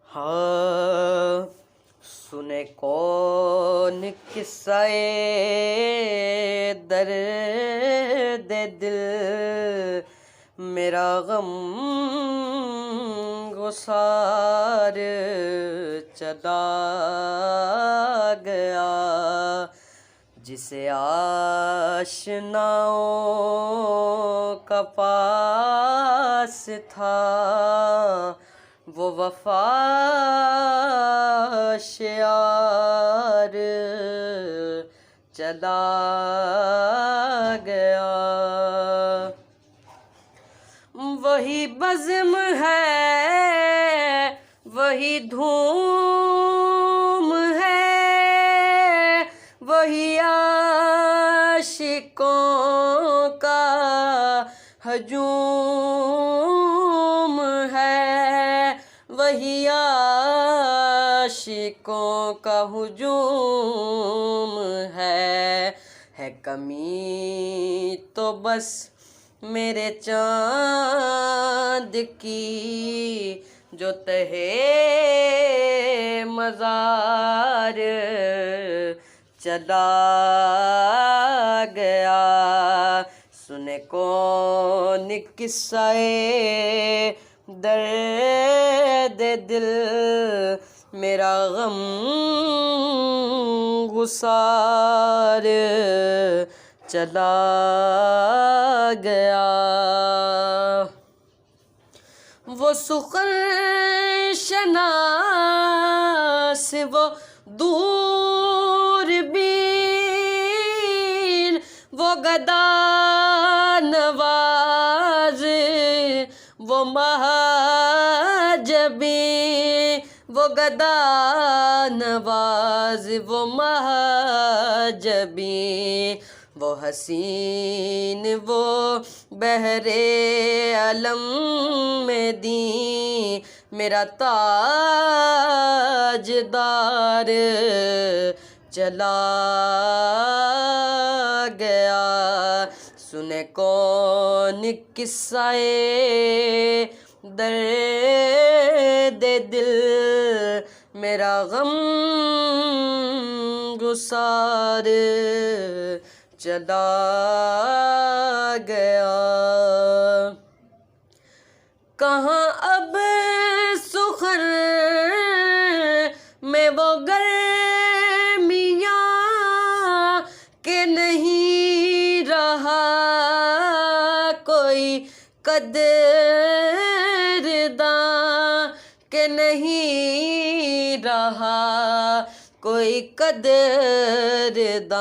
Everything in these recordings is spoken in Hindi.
हाँ सुने कौन किस्साए दर्द दिल, मेरा गम गुसार चला गया। जिसे आशनाओं का पास था, वो वफा शियार चला गया। वही बज़्म है, वही धूम है, वही आशिकों का हजूम है, वही आशिकों का हुजूम है कमी तो बस मेरे चाँद की, जो तहे मज़ार चला गया। सुने कौन किस्साए दर्द दिल, मेरा गम गुसार चला गया। वो सुखर शनास, वो दूरबीन, वो गदा नवाज, वो महाजबी, वो गदा नवाज, वो महाजबी, वो हसीन, वो बहरे अलम में दी, मेरा ताजदार चला गया। सुने कौन किस्साए दर्द दिल, मेरा गम गुसार चला गया। कहाँ अब सुखर में वो गर्मियाँ, के नहीं रहा कोई कदरदां, के नहीं रहा कोई कदरदां।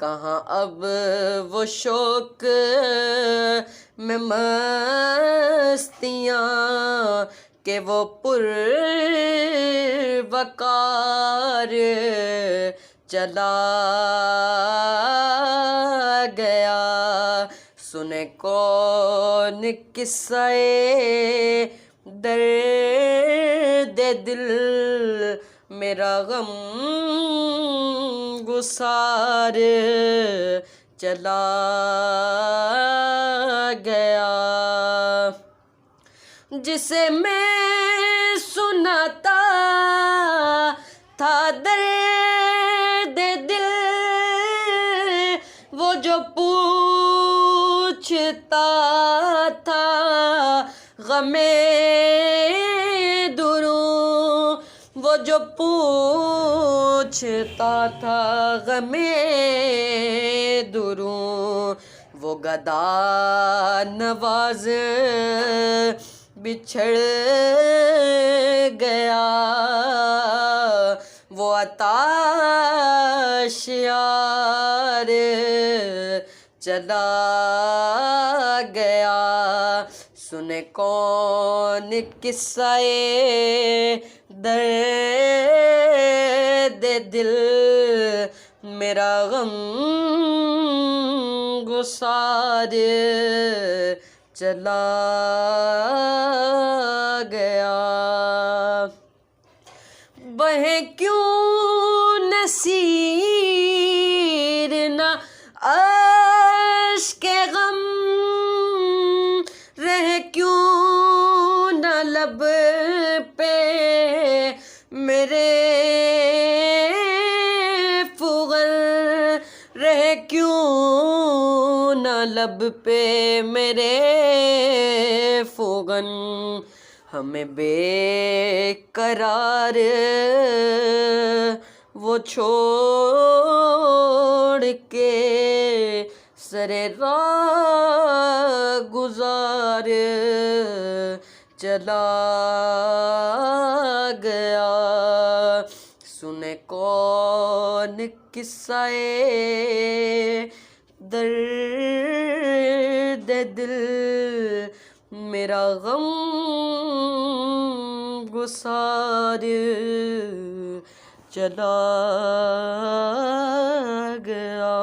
कहाँ अब वो शौक में मस्तियाँ, के वो पुरवकार चला गया। सुने कौन किस्साए दर्द दिल, मेरा गम गुसार चला गया। जिसे मैं सुनाता था दर्द दिल, वो जो पूछता था गमे दुरूं, वो जो पूछता था गमे दुरूं, वो गदा नवाज बिछड़ गया, वो अताश यार चला गया। सुने कौन किस्साए दर्द दिल, मेरा गम गुसार चला गया। बहे क्यों नसीर ना अश्क-ए गम, रहे क्यों न लब पे लब पे मेरे फोगन हमें बेकरार वो छोड़ के सरे राह गुजार चला गया। सुने कौन किस्साए दर्द दिल मेरा गम गुसार चला गया।